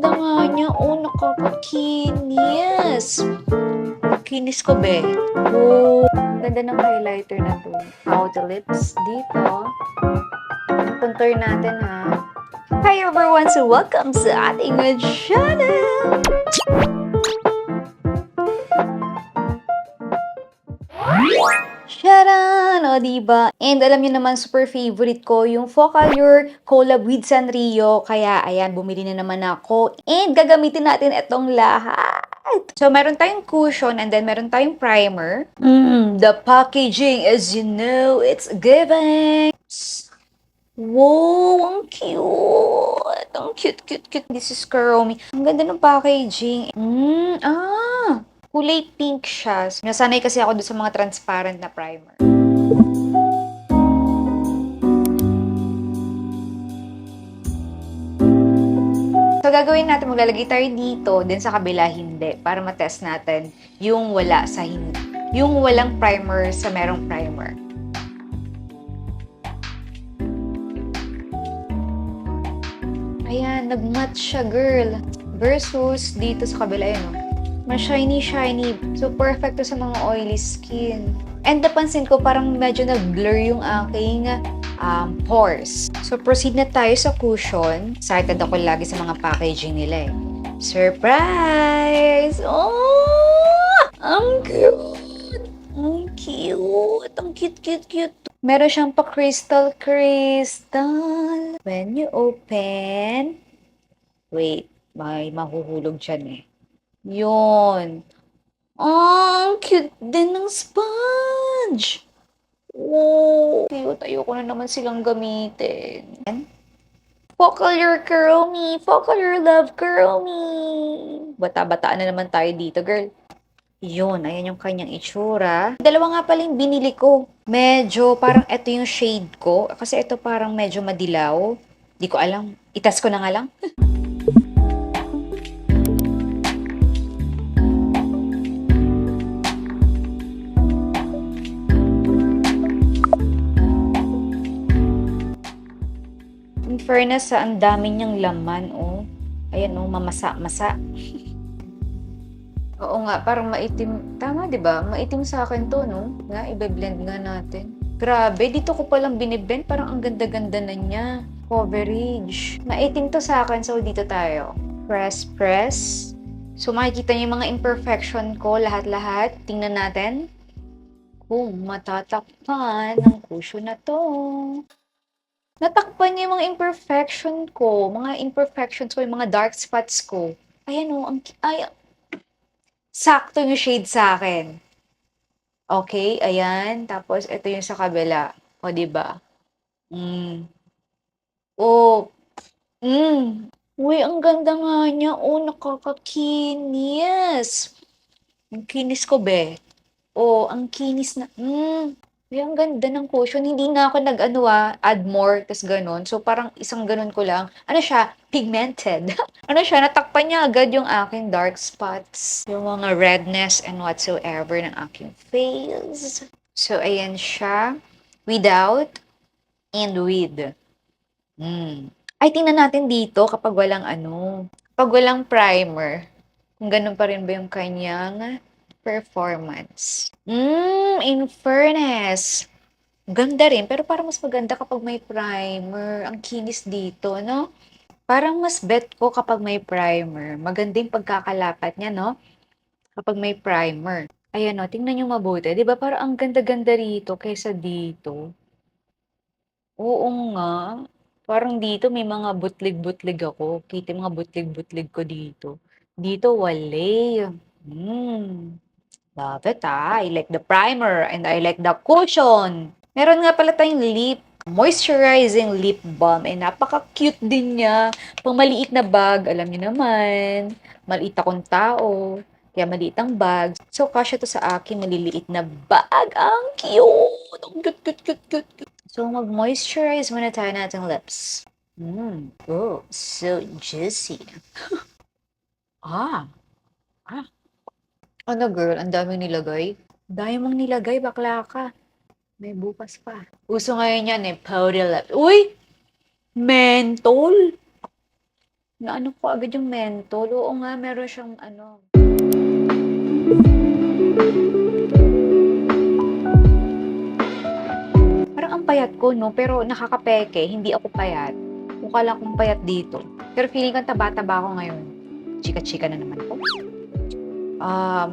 ganda nga niya. Oh, nakakakinis. Kinis ko, be. Oh, ang ganda ng highlighter na to. Outer lips dito. Contour natin, ha. Hi everyone! So, welcome sa ating channel! Sharan! O, diba? And alam niyo naman, super favorite ko yung Focallure collab with Sanrio. Kaya, ayan, bumili na naman ako. And gagamitin natin itong lahat. So, meron tayong cushion and then meron tayong primer. The packaging, as you know, it's giving. Wow, ang cute! Ang cute, cute, cute. This is Kuromi. Ang ganda ng packaging. Kulay pink siya. Nasanay kasi ako doon sa mga transparent na primer. So, gagawin natin, maglalagay tayo dito, din sa kabila hindi, para matest natin yung wala sa hindi. Yung walang primer sa merong primer. Ayan, nag-match siya, girl. Versus dito sa kabila yun, mas shiny. So, perfect to sa mga oily skin. And napansin ko, parang medyo nag-blur yung aking pores. So, proceed na tayo sa cushion. Excited ako lagi sa mga packaging nila eh. Surprise! Oh! Ang cute! Ang cute! Ang cute. Meron siyang pa-crystal. When you open... Wait, may mahuhulog dyan eh. Yun. Ang cute din ng sponge. Oh, cute. Ayoko na naman silang gamitin. Focallure Curl Me. Focallure Love Curl Me. Bata-bataan na naman tayo dito, girl. Yun, ayan yung kanyang itsura. Dalawa nga pala yung binili ko. Medyo parang ito yung shade ko. Kasi ito parang medyo madilaw. Di ko alam. Itas ko na nga lang. In fairness, ang dami niyang laman, oh. Ayan, oh, mamasa-masa. Oo nga, parang maitim. Tama, di ba? Maitim sa akin to, no? Nga, ibe-blend nga natin. Grabe, dito ko palang biniblend. Parang ang ganda-ganda na niya. Coverage. Maitim to sa akin, so dito tayo. Press. So, makikita niyo yung mga imperfection ko, lahat-lahat. Tingnan natin kung matatakpan ng cushion na to. Natakpan niya yung mga imperfection ko. Mga imperfections ko, yung mga dark spots ko. Ayan o, sakto yung shade sa akin. Okay, ayan. Tapos, ito yung sa kabila. O, diba? Uy, ang ganda nga niya. Oh, nakakakinis. Ang kinis ko, be. Oh, ang kinis na. Uy, ang ganda ng cushion. Hindi nga ako add more, tas ganun. So, parang isang ganun ko lang. Ano siya? Pigmented. Ano siya? Natakpan niya agad yung aking dark spots. Yung mga redness and whatsoever ng aking face. So, ayan siya. Without and with. Ay, tingnan natin dito kapag kapag walang primer. Kung ganun pa rin ba yung kanyang performance. In fairness, ganda rin, pero parang mas maganda kapag may primer. Ang kinis dito, no? Parang mas bet ko kapag may primer. Maganda yung pagkakalapat niya, no? Kapag may primer. Ayan, no? Tingnan nyo mabuti. Di ba parang ang ganda-ganda rito kaysa dito? Oo nga. Parang dito may mga butlig-butlig ako. Kita yung mga butlig-butlig ko dito. Dito, wale. Love it, I like the primer and I like the cushion. Meron nga pala tayong moisturizing lip balm. Napaka-cute din niya. Pang maliit na bag, alam niyo naman. Maliit akong tao. Kaya maliit ang bag. So, kasya to sa akin, maliliit na bag. Ang cute! Ang cute. So, mag-moisturize muna tayo nating lips. Oh, so juicy. Ah. Ano girl, ang daming nilagay? Dami mong nilagay, bakla ka. May bukas pa. Uso ngayon yan powder lip. Uy! Mentol! Naano ko agad yung mentol. Oo nga, meron siyang ano. Parang ang payat ko, no? Pero nakakapeke, hindi ako payat. Mukha lang akong payat dito. Pero feeling ko taba-taba ako ngayon. Chika-chika na naman ako. Ah,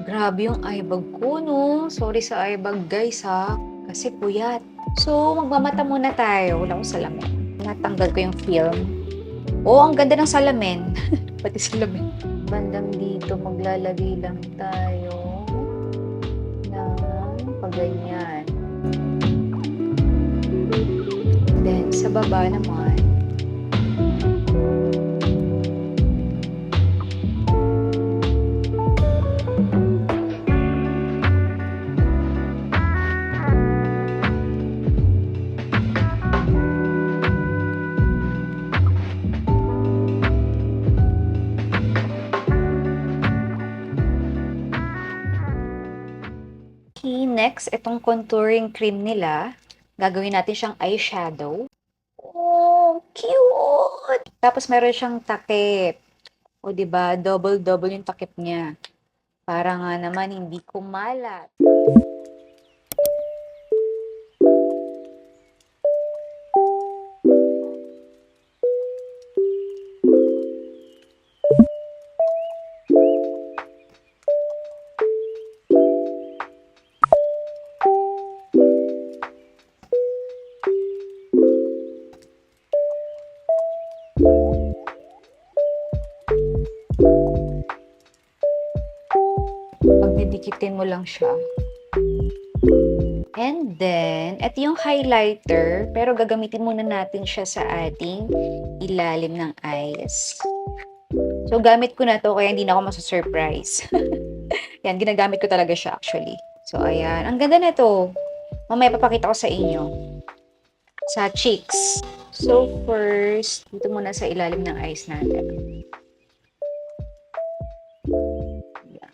grabe yung eyebag ko, no? Sorry sa eyebag, guys, ha? Kasi puyat. So, magmamata muna tayo. Wala akong salamin. Natanggal ko yung film. Oo, ang ganda ng salamin. Pati salamin. Bandang dito, maglalagay lang tayo ng paganyan. Then, sa baba naman, okay, next, itong contouring cream nila. Gagawin natin siyang eyeshadow. Oh, cute! Tapos meron siyang takip. O, di ba? Double-double yung takip niya. Para nga naman hindi kumalat. Pagdidikitin mo lang siya. And then, ito yung highlighter, pero gagamitin muna natin siya sa ating ilalim ng eyes. So, gamit ko na to, kaya hindi na ako masusurprise. Yan, ginagamit ko talaga siya actually. So, ayan. Ang ganda na to. Mamaya papakita ko sa inyo. Sa cheeks. So, first, dito muna sa ilalim ng eyes natin. Yan.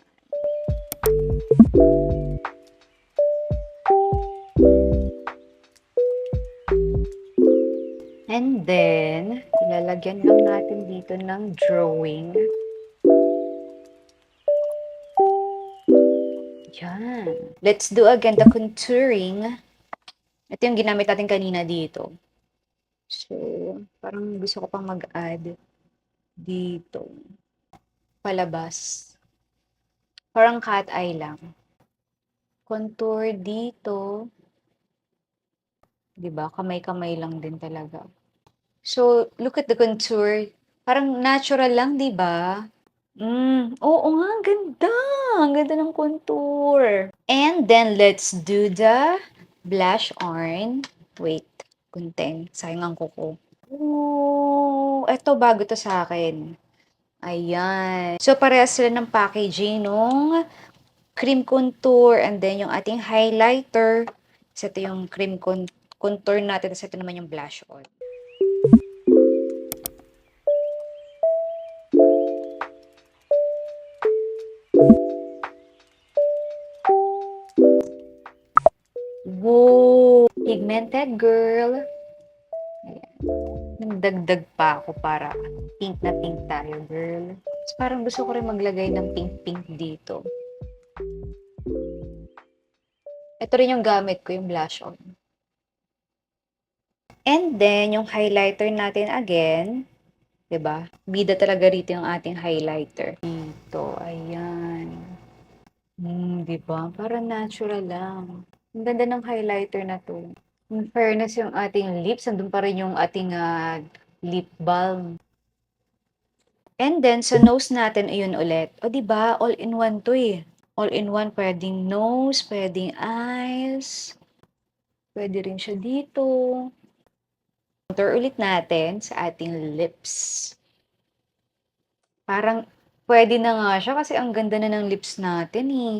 And then, ilalagyan lang natin dito ng drawing. Yan. Let's do again the contouring. Ito yung ginamit natin kanina dito. So, parang gusto ko pang mag-add dito. Palabas. Parang cat eye lang. Contour dito. 'Di ba? Kamay-kamay lang din talaga. So, look at the contour. Parang natural lang, 'di ba? Oo nga, ang ganda. Ang ganda ng contour. And then, let's do the blush on. Wait, kunting. Sayang ang kuko. Oh, eto bago to sa akin. Ayan. So, parehas sila ng packaging nung cream contour and then yung ating highlighter. So, ito yung cream contour natin. Tapos ito naman yung blush on. Whoa! Pigmented girl. Ayan. Nagdagdag pa ako para pink na pink tayo, girl. Tapos parang gusto ko rin maglagay ng pink-pink dito. Ito rin yung gamit ko, yung blush on. And then, yung highlighter natin again. 'Di ba? Bida talaga rito yung ating highlighter. Dito, ayan. 'Di ba? Parang natural lang. Ang ganda ng highlighter na 'to. In fairness yung ating lips, andun pa rin yung ating lip balm. And then, sa nose natin, ayun ulit. O, 'di ba? All-in-one 'to eh. All-in-one, pwedeng nose, pwedeng eyes. Pwede rin siya dito. Contour ulit natin sa ating lips. Parang pwede na nga siya kasi ang ganda na ng lips natin eh.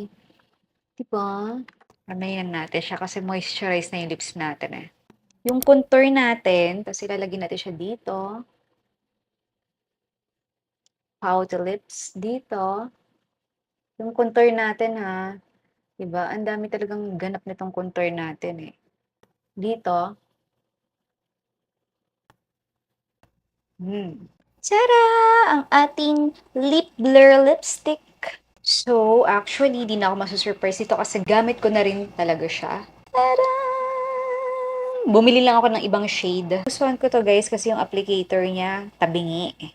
'Di ba? Ramayan natin siya kasi moisturize na yung lips natin eh. Yung contour natin, tapos ilalagay natin siya dito. Pouty lips dito. Yung contour natin ha. 'Di ba? Ang dami talagang ganap nitong contour natin eh. Dito. Tara! Ang ating lip blur lipstick. So, actually, di na ako masusurprise ito kasi gamit ko na rin talaga siya. Tara! Bumili lang ako ng ibang shade. Gustuhan ko to guys kasi yung applicator niya, tabingi.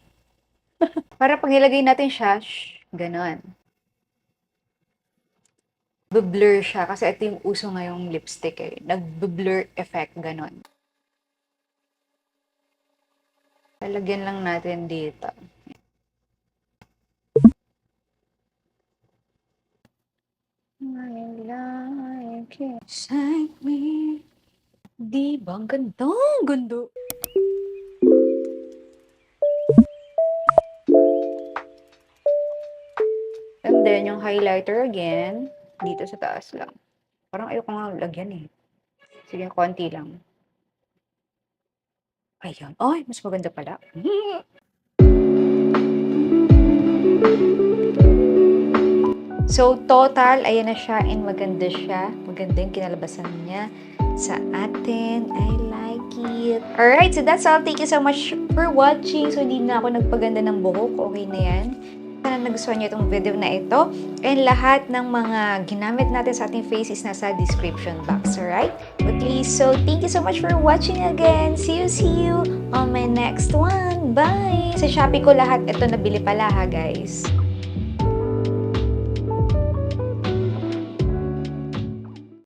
Para pag nilagay natin siya, ganon. Blur siya kasi ito yung uso ngayong lipstick eh. Nag-blur effect, ganon. Lalagyan lang natin dito. I like it. Like me. Di ba? Ang ganda. Ang ganda. And then, yung highlighter again, dito sa taas lang. Parang ayoko nga lagyan eh. Sige, konti lang. Ayan. Ay, mas maganda pala. So, total, ayan na siya and maganda siya. Maganda yung kinalabasan niya sa atin. I like it. Alright, so that's all. Thank you so much for watching. So, hindi na ako nagpaganda ng buhok. Okay na yan. Sana nagustuhan niyo itong video na ito. And lahat ng mga ginamit natin sa ating face is nasa description box. Alright? Okay, so thank you so much for watching again. See you on my next one. Bye! Sa Shopee ko lahat ito nabili pala ha, guys.